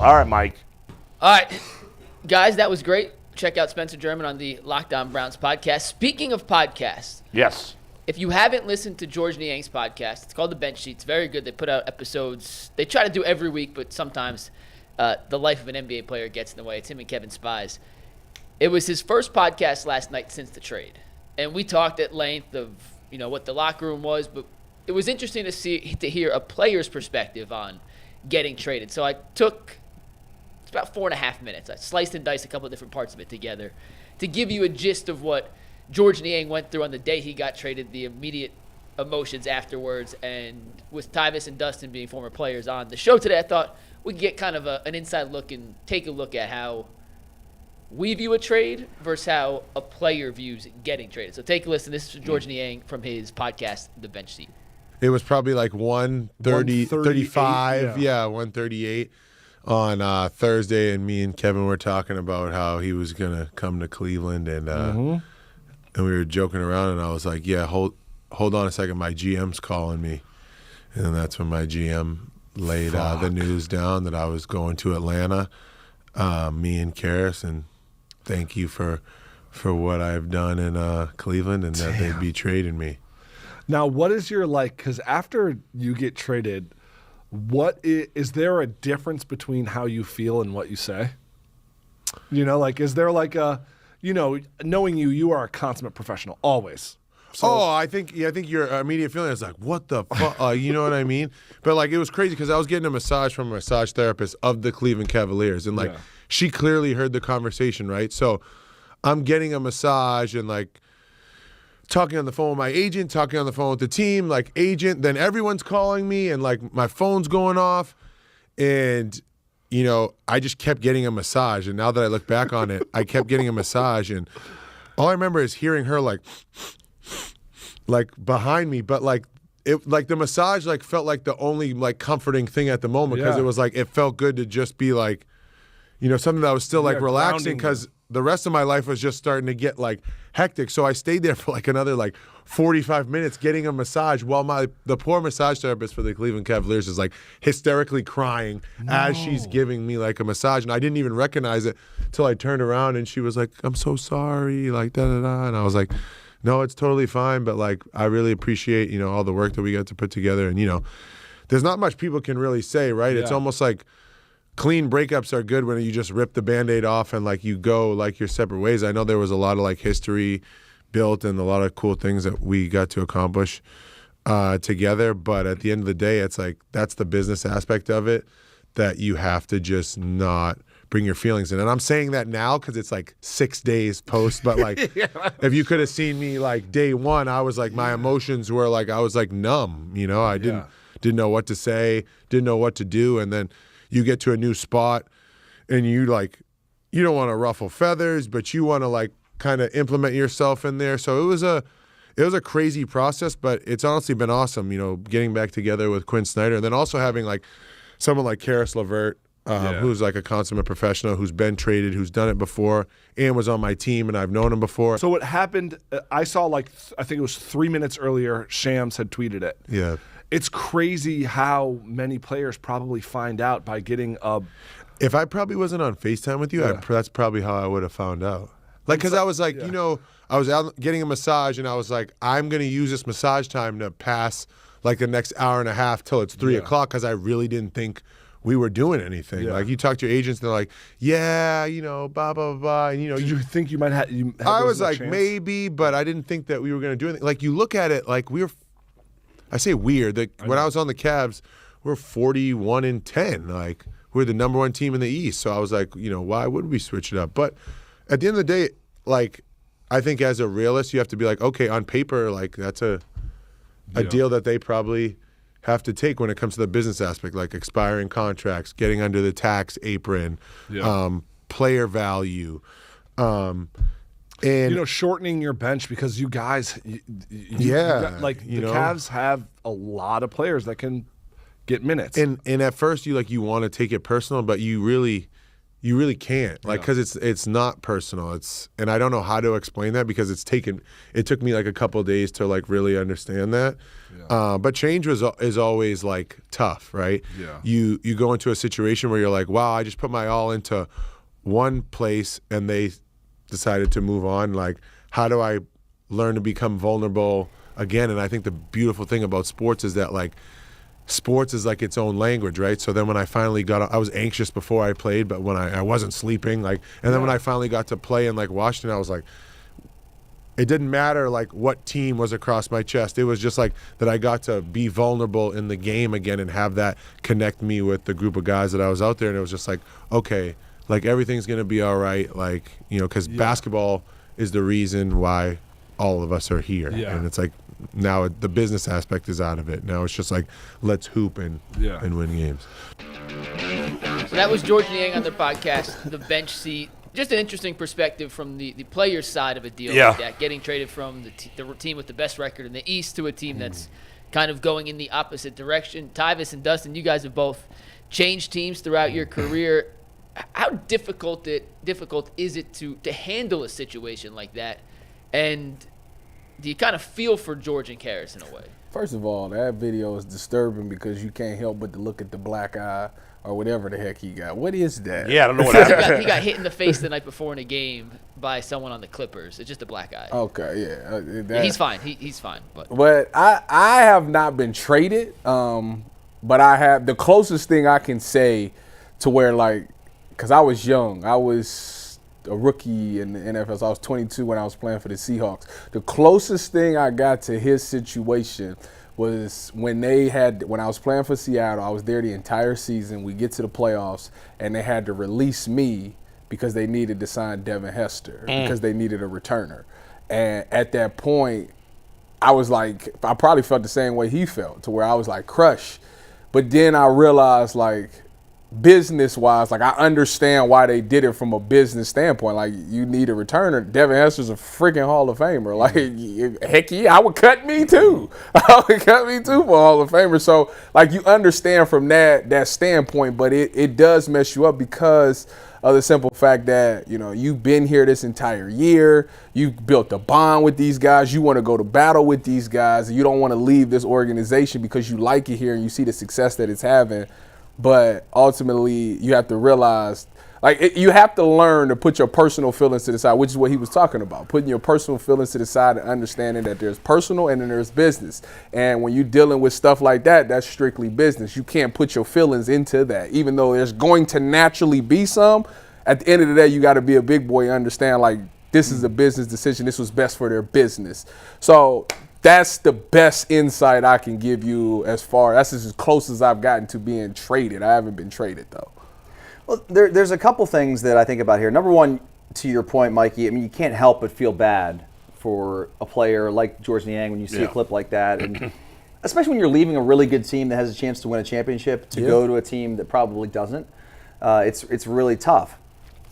All right, Mike. All right, guys, that was great. Check out Spencer German on the Locked On Browns podcast. Speaking of podcasts, Yes. if you haven't listened to Georges Niang's podcast, it's called The Bench Sheet. It's very good. They put out episodes. They try to do every week, but sometimes the life of an NBA player gets in the way. It's him and Kevin Spies. It was his first podcast last night since the trade. And we talked at length of, what the locker room was, but it was interesting to hear a player's perspective on getting traded. So I took it's about 4.5 minutes. I sliced and diced a couple of different parts of it together to give you a gist of what Georges Niang went through on the day he got traded, the immediate emotions afterwards, and with Tyvis and Dustin being former players on the show today, I thought we could get kind of an inside look and take a look at how we view a trade versus how a player views getting traded. So take a listen. This is Georges Niang from his podcast, The Bench Seat. It was probably like 1:35, 1:38 on Thursday, and me and Kevin were talking about how he was going to come to Cleveland, and we were joking around, and I was like, yeah, hold on a second, my GM's calling me. And then that's when my GM laid the news down that I was going to Atlanta, me and Karras, and thank you for what I've done in Cleveland, and that they'd be trading me. Now, what is your because after you get traded, is there a difference between how you feel and what you say? Is there knowing you are a consummate professional always. So, I think your immediate feeling is like, what the fuck? You know what I mean? But it was crazy because I was getting a massage from a massage therapist of the Cleveland Cavaliers, and she clearly heard the conversation, right? So I'm getting a massage and talking on the phone with my agent, talking on the phone with the team, agent, then everyone's calling me and my phone's going off. And, I just kept getting a massage. And now that I look back on it, I kept getting a massage. And all I remember is hearing her behind me. But the massage felt like the only comforting thing at the moment because it was it felt good to just be something that was still relaxing because the rest of my life was just starting to get hectic. So I stayed there for another 45 minutes getting a massage while the poor massage therapist for the Cleveland Cavaliers is hysterically crying as she's giving me a massage. And I didn't even recognize it till I turned around and she was like, I'm so sorry, da-da-da. And I was like, no, it's totally fine. But I really appreciate, all the work that we got to put together. And, there's not much people can really say, right? Yeah. It's almost clean breakups are good when you just rip the Band-Aid off and you go your separate ways. I know there was a lot of history built and a lot of cool things that we got to accomplish together. But at the end of the day, it's that's the business aspect of it that you have to just not bring your feelings in. And I'm saying that now because it's 6 days post. But if you could have seen me day one, I was my emotions were I was numb. I didn't know what to say, didn't know what to do, and then you get to a new spot and you you don't want to ruffle feathers, but you want to kind of implement yourself in there. So it was a crazy process, but it's honestly been awesome, getting back together with Quinn Snyder and then also having someone like Karis LeVert, who's a consummate professional, who's been traded, who's done it before and was on my team and I've known him before. So what happened, I saw I think it was 3 minutes earlier, Shams had tweeted it. Yeah. It's crazy how many players probably find out by getting a. If I probably wasn't on FaceTime with you, that's probably how I would have found out. Because I was I was out getting a massage and I was I'm going to use this massage time to pass the next hour and a half till it's 3 o'clock because I really didn't think we were doing anything. Yeah. You talk to your agents and they're blah, blah, blah. And, Did you think you might have? I was maybe, but I didn't think that we were going to do anything. You look at it we were. I say weird. When I was on the Cavs, we're 41-10. We're the number one team in the East. So I was why would we switch it up? But at the end of the day, I think as a realist, you have to be okay, on paper, that's a deal that they probably have to take when it comes to the business aspect, expiring contracts, getting under the tax apron, player value. And shortening your bench because you guys, the Cavs have a lot of players that can get minutes. And at first you want to take it personal, but you really you really can't, like, because it's not personal. And I don't know how to explain that because it took me like a couple of days to like really understand that. Yeah. But change is always like tough, right? Yeah. You go into a situation where you're like, wow, I just put my all into one place and they decided to move on. Like, how do I learn to become vulnerable again? And I think the beautiful thing about sports is that like sports is like its own language, right? So then when I finally I was anxious before I played, but when I wasn't sleeping, like, and then when I finally got to play in like Washington, I was like, it didn't matter like what team was across my chest. It was just like that I got to be vulnerable in the game again and have that connect me with the group of guys that I was out there. And it was just like, okay, like everything's going to be all right. Like, because basketball is the reason why all of us are here. Yeah. And it's like, now the business aspect is out of it. Now it's just like, let's hoop and win games. So that was Georges Niang on their podcast, The Bench Seat. Just an interesting perspective from the player's side of a deal like that, getting traded from the team with the best record in the East to a team that's kind of going in the opposite direction. Tyvis and Dustin, you guys have both changed teams throughout your career. How difficult is it to handle a situation like that? And do you kind of feel for George and Karis in a way? First of all, that video is disturbing because you can't help but to look at the black eye or whatever the heck he got. What is that? Yeah, I don't know what happened. He got hit in the face the night before in a game by someone on the Clippers. It's just a black eye. Okay, yeah, he's fine. He's fine. But I have not been traded, but I have the closest thing I can say to where, like, because I was young. I was a rookie in the NFL. So I was 22 when I was playing for the Seahawks. The closest thing I got to his situation was when I was playing for Seattle. I was there the entire season. We get to the playoffs, and they had to release me because they needed to sign Devin Hester because they needed a returner. And at that point, I was like, I probably felt the same way he felt, to where I was like crushed. But then I realized, like, business-wise, like, I understand why they did it from a business standpoint. Like, you need a returner. Devin Hester's a freaking Hall of Famer. Like, heck yeah, I would cut me too. I would cut me too for a Hall of Famer. So, like, you understand from that standpoint, but it does mess you up because of the simple fact that, you've been here this entire year. You've built a bond with these guys. You want to go to battle with these guys. And you don't want to leave this organization because you like it here and you see the success that it's having. But ultimately, you have to realize, like, you have to learn to put your personal feelings to the side, which is what he was talking about, putting your personal feelings to the side and understanding that there's personal and then there's business. And when you're dealing with stuff like that, that's strictly business. You can't put your feelings into that, even though there's going to naturally be some. At the end of the day, you got to be a big boy and understand, like, this is a business decision. This was best for their business. So that's the best insight I can give you that's as close as I've gotten to being traded. I haven't been traded, though. Well, there's a couple things that I think about here. Number one, to your point, Mikey, I mean, you can't help but feel bad for a player like Georges Niang when you see a clip like that. And especially when you're leaving a really good team that has a chance to win a championship to go to a team that probably doesn't. It's really tough.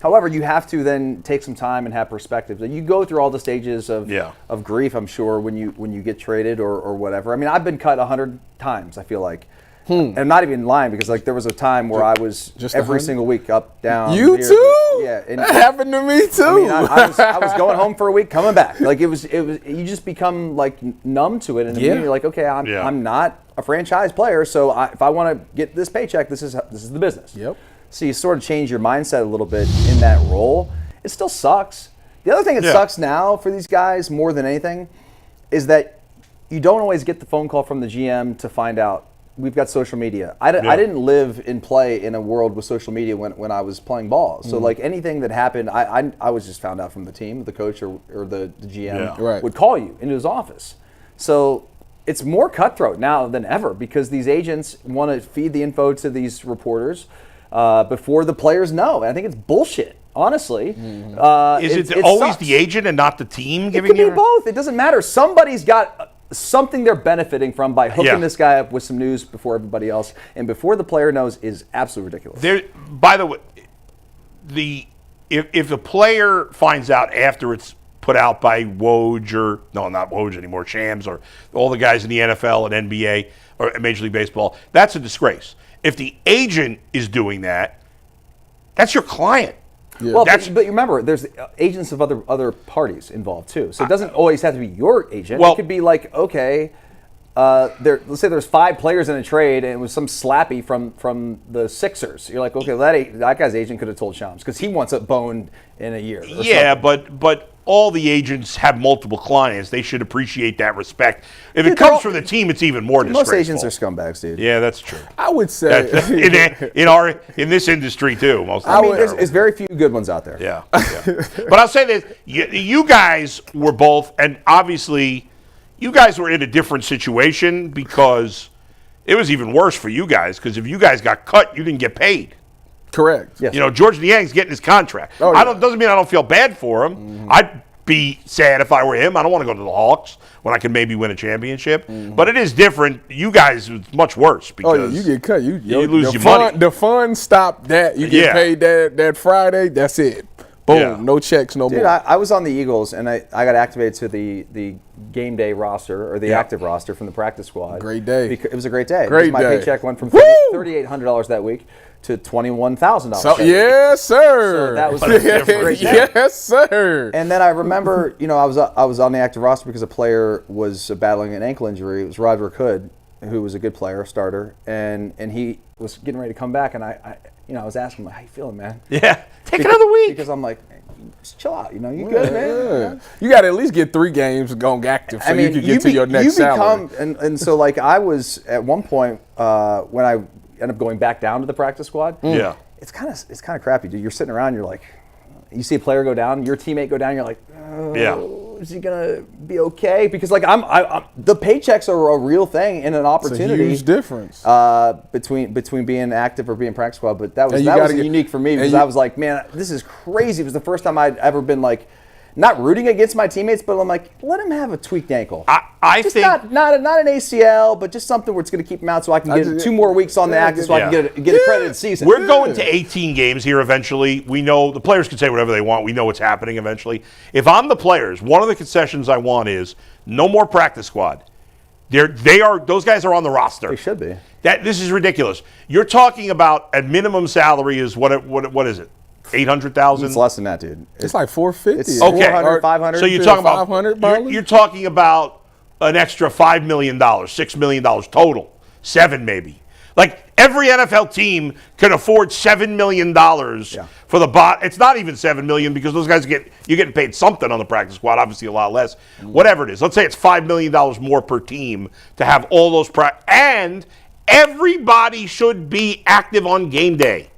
However, you have to then take some time and have perspective. You go through all the stages of grief, I'm sure, when you get traded or whatever. I mean, I've been cut 100 times, I feel like. And I'm not even lying because, like, there was a time where I was just every single week up, down. You here, too? Yeah. And that happened to me too. I mean, I was going home for a week, coming back. Like, it was. You just become, like, numb to it. And then you're like, okay, I'm not a franchise player, so if I want to get this paycheck, this is the business. Yep. So you sort of change your mindset a little bit in that role. It still sucks. The other thing that sucks now for these guys more than anything is that you don't always get the phone call from the GM to find out. We've got social media. I didn't live and play in a world with social media when I was playing ball. So, like, anything that happened, I was just found out from the team, the coach or the GM would call you into his office. So it's more cutthroat now than ever because these agents want to feed the info to these reporters before the players know. And I think it's bullshit, honestly. Is it always the agent and not the team giving you? It could be both. It doesn't matter. Somebody's got something they're benefiting from by hooking this guy up with some news before everybody else. And before the player knows is absolutely ridiculous. By the way, if the player finds out after it's put out by Woj or, no, not Woj anymore, Shams or all the guys in the NFL and NBA or Major League Baseball, that's a disgrace. If the agent is doing that, That's your client. Yeah. Well, but remember, there's agents of other parties involved too. So it doesn't always have to be your agent. Well, it could be like, okay, let's say there's 5 players in a trade, and it was some slappy from the Sixers. You're like, okay, well, that guy's agent could have told Shams because he wants a bone in a year. Yeah, but all the agents have multiple clients. They should appreciate that respect. If it comes from the team, it's even more disgraceful. Most agents are scumbags, dude. Yeah, that's true. I would say in this industry too. Most of I them mean, there's very few good ones out there. Yeah. But I'll say this: you guys were both, and obviously, you guys were in a different situation because it was even worse for you guys. Because if you guys got cut, you didn't get paid. correct. Yes. Georges Niang's getting his contract. Oh, yeah. Doesn't mean I don't feel bad for him. Mm-hmm. I'd be sad if I were him. I don't want to go to the Hawks when I can maybe win a championship. Mm-hmm. But it is different. You guys, it's much worse because you get cut. You lose your money. The fun stopped that. You get paid that Friday. That's it. Boom. No checks, no more. Dude, I was on the Eagles, and I got activated to the game day roster, or the active roster from the practice squad. Great day. It was a great day. Great My day. paycheck went from $3,800 that week to $21,000. So, yes, sir. So that was a great day. Yes, sir. And then I remember, I was on the active roster because a player was battling an ankle injury. It was Roderick Hood, who was a good player, starter, and he was getting ready to come back, and I was asking him, how you feeling, man? Yeah. Take another week. Because I'm like, just chill out. You good, man? Yeah. You got to at least get 3 games going active so you can get to your next salary. And so, like, I was at one point when I ended up going back down to the practice squad. Yeah. It's kind of crappy, dude. You're sitting around, you're like, you see a player go down, your teammate go down, you're like, is he gonna be okay? Because like the paychecks are a real thing and an opportunity. It's a huge difference between being active or being practice squad. But that was unique for me because I was like, man, this is crazy. It was the first time I'd ever been like, not rooting against my teammates, but I'm like, let him have a tweaked ankle. I think not an ACL, but just something where it's going to keep him out so I can get 2 more weeks on the active so I can get a credited season. We're going to 18 games here eventually. We know the players can say whatever they want. We know what's happening eventually. If I'm the players, one of the concessions I want is no more practice squad. Those guys are on the roster. They should be. This is ridiculous. You're talking about a minimum salary is what is it? 800,000. It's less than that, dude. It's like 450. It's 400, 500. So you're talking about 500. You're talking about an extra $5 million, $6 million total, 7 maybe. Like every NFL team can afford $7 million for the bot. It's not even $7 million because those guys you're getting paid something on the practice squad. Obviously, a lot less. Whatever it is, let's say it's $5 million more per team to have all those and everybody should be active on game day.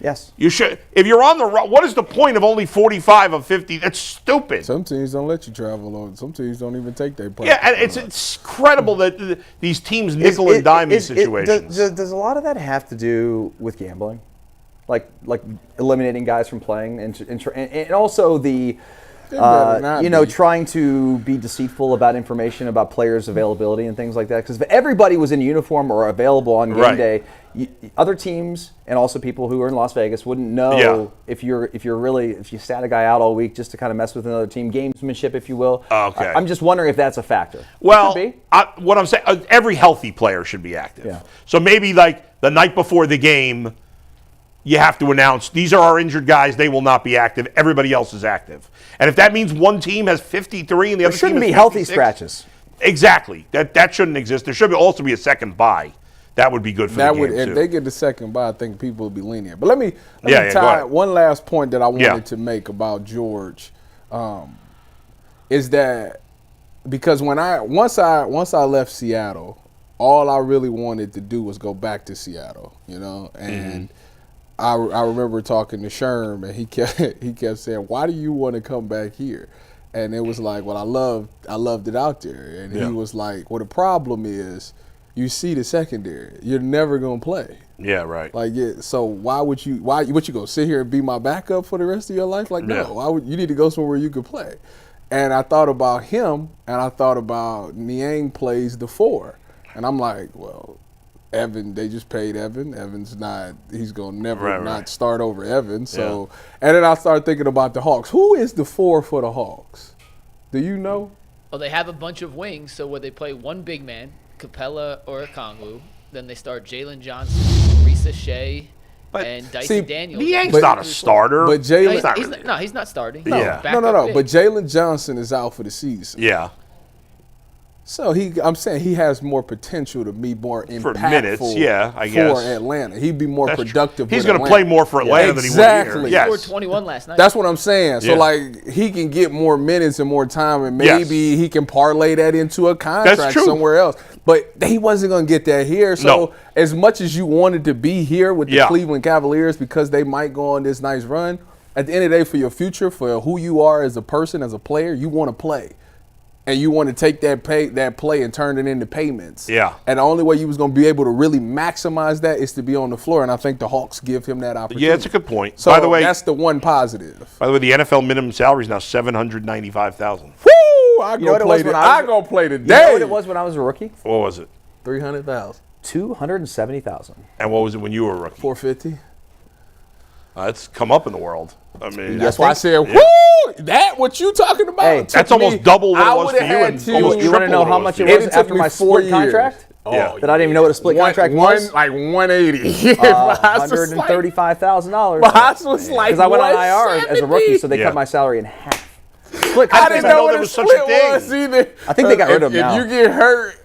Yes. You should. If you're on the road, what is the point of only 45 of 50? That's stupid. Some teams don't let you travel on. Some teams don't even take their practice. Yeah, and it's incredible that these teams nickel and dime these situations. Does a lot of that have to do with gambling? Like eliminating guys from playing and also the trying to be deceitful about information about players' availability and things like that. Because if everybody was in uniform or available on game day, other teams and also people who are in Las Vegas wouldn't know if you sat a guy out all week just to kind of mess with another team, gamesmanship, if you will. Okay. I'm just wondering if that's a factor. Well, what I'm saying, every healthy player should be active. Yeah. So maybe like the night before the game, you have to announce these are our injured guys. They will not be active. Everybody else is active. And if that means one team has 53 and the other team has 56. There shouldn't be healthy scratches. Exactly. That shouldn't exist. There should also be a second bye. That would be good for the game, if too. they get the second bye, I think people will be lenient. But let me tie one last point that I wanted to make about George, is that because once I left Seattle, all I really wanted to do was go back to Seattle, and I remember talking to Sherm, and he kept saying, "Why do you want to come back here?" And it was like, "Well, I loved it out there." And he was like, "Well, the problem is, you see the secondary. You're never gonna play." Yeah, right. So why would you go sit here and be my backup for the rest of your life? Like, no. You need to go somewhere you could play. And I thought about him, and I thought about Niang plays the 4, and I'm like, well, Evan, they just paid Evan. Evan's he's going to never not start over Evan. So, and then I started thinking about the Hawks. Who is the 4 for the Hawks? Do you know? Well, they have a bunch of wings, so where they play one big man, Capella or Okongwu, then they start Jalen Johnson, Risa Shea, and Dyson Daniels. Niang's not a starter. But Jalen, he's not starting. Yeah. No. But Jalen Johnson is out for the season. Yeah. So I'm saying he has more potential to be more impactful For minutes, I guess. for Atlanta. He'd be more productive. He's going to play more for Atlanta than he would here. He scored 21 last night. That's what I'm saying. So like he can get more minutes and more time, and maybe he can parlay that into a contract somewhere else. But he wasn't going to get that here. So as much as you wanted to be here with the Cleveland Cavaliers because they might go on this nice run, at the end of the day, for your future, for who you are as a person, as a player, you want to play. And you want to take that play and turn it into payments. Yeah. And the only way you was going to be able to really maximize that is to be on the floor. And I think the Hawks give him that opportunity. Yeah, it's a good point. So by the way, that's the one positive. By the way, the NFL minimum salary is now $795,000. Woo! I go play today. You know what it was when I was a rookie? What was it? 300,000. 270,000. And what was it when you were a rookie? 450. It's come up in the world. I mean, that's why I said, woo! That what you talking about? Hey, that's almost double what it was for you, and almost you want to know how much it was after my split contract? Yeah. That I didn't even know what a split contract was. Like 180. $135,000. Haas was like, because I went on IR as a rookie, so they cut my salary in half. Split I didn't know there was such a thing. Either. I think they got rid of him now. If you get hurt,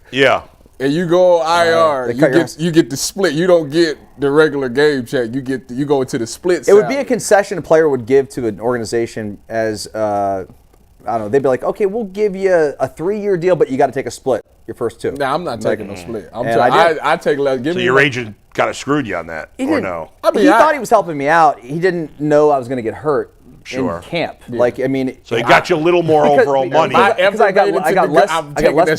and you go IR, you get the split. You don't get the regular game check. You go into the split. It would be a concession a player would give to an organization as I don't know. They'd be like, okay, we'll give you a 3-year deal, but you got to take a split your first 2. Nah, I'm not taking no split. I take less. So your agent kind of screwed you on that, or no? I mean, he thought he was helping me out. He didn't know I was going to get hurt. In camp, like I mean, so he got you a little more overall money. Because I got less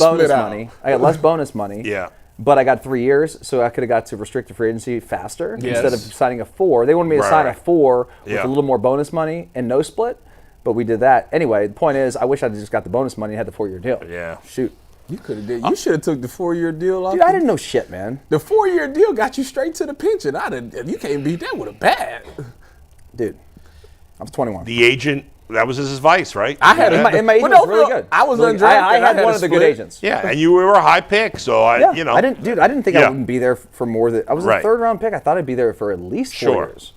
bonus money. I got less bonus money. Yeah. But I got 3 years, so I could have got to restricted free agency faster instead of signing a 4. They wanted me to sign a 4 with a little more bonus money and no split, but we did that anyway. The point is, I wish I'd just got the bonus money and had the 4-year deal. Yeah. Shoot. You could have did. You should have took the 4-year deal off. Dude, I didn't know shit, man. The 4-year deal got you straight to the pension. You can't beat that with a bat. Dude, I was 21. The agent. That was his advice, right? I had my agent was really good. I was undrafted. I had one of the good agents. Yeah, and you were a high pick, so I didn't think I wouldn't be there for more than I was a 3rd-round pick. I thought I'd be there for at least 4 years.